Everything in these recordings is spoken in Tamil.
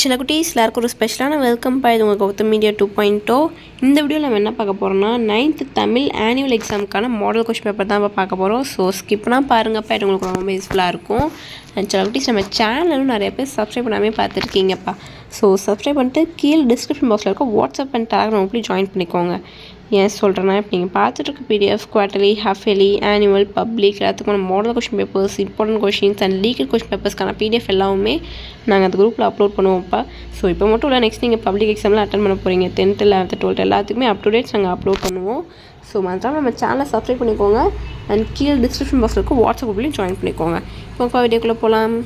சில குட்டீஸ் எல்லாருக்கும் ஒரு ஸ்பெஷலான வெல்கம் இது உங்கள் கௌதம் மீடியா 2.0. இந்த வீடியோவில் நம்ம என்ன பார்க்க போகிறோம்னா 9th தமிழ் ஆனுவல் எக்ஸாமுக்கான மாடல் கொஸ்டின் பேப்பர் தான் பார்க்க போகிறோம். ஸோ ஸ்கிப்னால் பாருங்கப்பா, இது உங்களுக்கு ரொம்ப யூஸ்ஃபுல்லாக இருக்கும். அண்ட் சில குட்டீஸ் நம்ம சேனலும் நிறைய பேர் சப்ஸ்கிரைப் பண்ணாமே பார்த்துருக்கீங்கப்பா. ஸோ சப்ஸ்கிரைப் பண்ணிட்டு கீழே டிஸ்கிரிப்ஷன் பாக்ஸில் இருக்க வாட்ஸ்அப் அண்ட் டெலகிராம் போய் ஜாயின் பண்ணிக்கோங்க. ஏன் சொல்கிறேன்னா, இப்போ நீங்கள் பார்த்துட்டு PDF, quarterly, half yearly, annual, public எல்லாத்துக்கான model question papers, important questions and legal question பேப்பர்ஸ்க்கான பிடிஎஃப் எல்லாமே நாங்கள் அந்த குரூப்பில் அப்லோட் பண்ணுவோம்ப்பா. ஸோ இப்போ மட்டும் இல்லை, நெக்ஸ்ட் நீங்கள் பப்ளிக் எக்ஸாமில் அட்டன் பண்ண போகிறீங்க, 10th, 11th, 12th எல்லாத்துக்குமே அப் டு டேட்ஸ் நாங்கள் அப்லோட் பண்ணுவோம். ஸோ மறக்காம நம்ம சேனலை சப்ஸ்கிரைப் பண்ணிக்கோங்க அண்ட் கீழே டிஸ்கிரிப்ஷன் பாக்ஸில் இருக்க வாட்ஸ்அப் குரூப்லையும் ஜாயின் பண்ணிக்கோங்க. இப்போ வீடியோக்குள்ளே போகலாம்.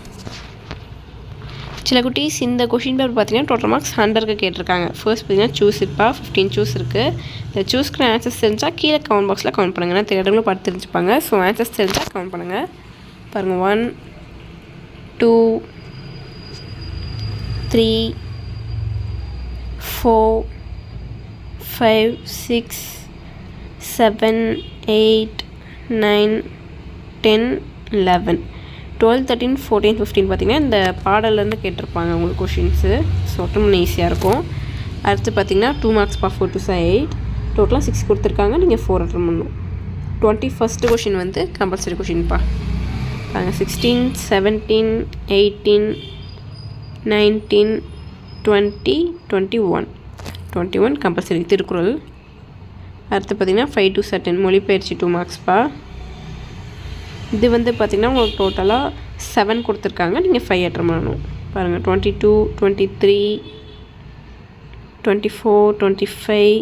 சில குட்டீஸ் இந்த கொஷின் பேப்பர் பார்த்தீங்கன்னா டோட்டல் மார்க்ஸ் 100க்கு கேட்டிருக்காங்க. ஃபர்ஸ்ட் பார்த்தீங்கன்னா சூஸ் இருப்பா, 15 சூஸ் இருக்குது. இந்த சூஸ்க்கு ஆன்சர்ஸ் தெரிஞ்சால் கீழே கமெண்ட் பாக்ஸில் கமெண்ட் பண்ணுங்கள். நான் தெரியாதவங்களும் பார்த்து தெரிஞ்சுப்பாங்க. ஸோ ஆன்சர்ஸ் தெரிஞ்சால் கமெண்ட் பண்ணுங்கள். பாருங்கள், 1 2 3 4 5 6 7 8 9 10 11 12 13 14 15 பார்த்திங்கன்னா இந்த பாடலேருந்து கேட்டிருப்பாங்க உங்களுக்கு கொஷின்ஸு. ஸோ ரொம்ப ஈஸியாக இருக்கும். அடுத்து பார்த்திங்கன்னா 2 மார்க்ஸ் 4 to 8 டோட்டலாக 6 கொடுத்துருக்காங்க. நீங்கள் 4 அட்டன் பண்ணணும். 21st கொஷின் வந்து கம்பல்சரி கொஷின்ப்பா. பாருங்கள், 16 17 18 19 20 21 கம்பல்சரி திருக்குறள். அடுத்து பார்த்திங்கன்னா 5 to 13 மொழிபெயர்ச்சி 2 மார்க்ஸ்ப்பா. இது வந்து பார்த்திங்கன்னா உங்களுக்கு டோட்டலாக 7 கொடுத்துருக்காங்க. நீங்கள் 5 அட்டன் பண்ணணும். பாருங்கள், 22 23 24 25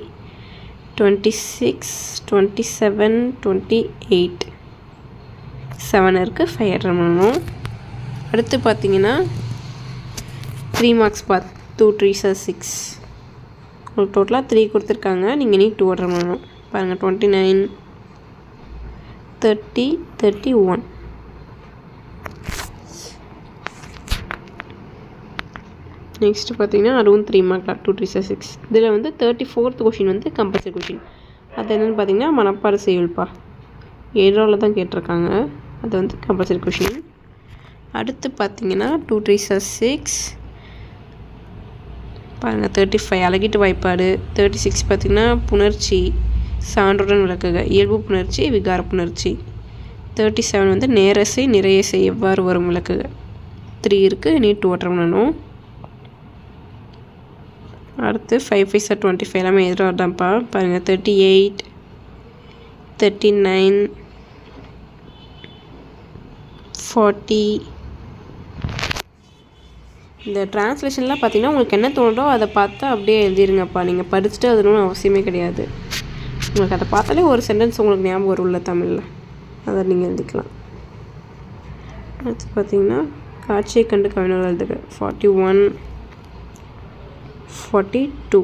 26 27 28 7 இருக்குது. 5 அட்டன் பண்ணணும். அடுத்து பார்த்திங்கன்னா 3 மார்க்ஸ் 2 3 6 உங்களுக்கு டோட்டலாக 3 கொடுத்துருக்காங்க. நீங்கள் நீ 2 அட்டன் பண்ணணும். பாருங்கள், 29 30 31 நெக்ஸ்ட்டு பார்த்தீங்கன்னா அதுவும் 3 மார்க் 2 3 6. இதில் வந்து 34th கொஷின் வந்து கம்பல்சரி கொஷின். அது என்னென்னு பார்த்தீங்கன்னா மனப்பாட செய்யுள்ப்பா. 7ல் தான் கேட்டிருக்காங்க. அது வந்து கம்பல்சரி கொஷின். அடுத்து பார்த்தீங்கன்னா 2 3 6 பாருங்கள், 35 அழகிட்டு வாய்ப்பாடு. 36 பார்த்திங்கன்னா புணர்ச்சி சான்றுடன் விளக்குக, இயல்பு புணர்ச்சி விகார புணர்ச்சி. 37 வந்து நேரசை நிறையசை எவ்வாறு வரும் விளக்குக. 3 இருக்குது. நீ 2 அட்டன் பண்ணணும். அடுத்து 5 5 25 எல்லாமே எதிராக தான்ப்பா. பாருங்கள், 38 39 40. இந்த டிரான்ஸ்லேஷன்லாம் பார்த்தீங்கன்னா உங்களுக்கு என்ன தோணுதோ அதை பார்த்தா அப்படியே எழுதிருங்கப்பா. நீங்கள் படிச்சுட்டு அதுன்னு அவசியமே கிடையாது. உங்களுக்கு அதை பார்த்தாலே ஒரு சென்டென்ஸ் உங்களுக்கு ஞாபகம் வரும்ல தமிழில், அதை நீங்கள் எழுதிக்கலாம். அடுத்து பார்த்தீங்கன்னா காட்சியை கண்டு கவிஞர்கள் எழுதுக. 41 42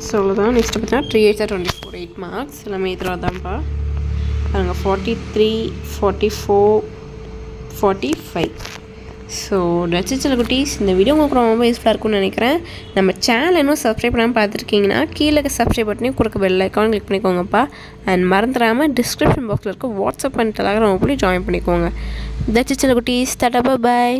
ஸோ அவ்வளோதான். நெக்ஸ்ட் பார்த்தீங்கன்னா 3 8 24 8 மார்க்ஸ் எல்லாமே இதில் தான்ப்பா. பாருங்கள், 43 44 45. ஸோ சில குட்டீஸ், இந்த வீடியோ உங்களுக்கு ரொம்ப யூஸ்ஃபுல்லாக இருக்கும்னு நினைக்கிறேன். நம்ம சேனல் இன்னும் சப்ஸ்கிரைப் பண்ணாமல் பார்த்துருக்கீங்கன்னா கீழே சப்ஸ்கிரைப் பட்டனையும் கொடுக்க பெல் ஐக்கான் கிளிக் பண்ணிக்கோங்கப்பா. அண்ட் மறந்துடாமல் டிஸ்கிரிப்ஷன் பாக்ஸில் இருக்க வாட்ஸ்அப் அண்ட் டெலகிராம் போய் ஜாயின் பண்ணிக்கோங்க. சில குட்டீஸ், டாடா, பாய்.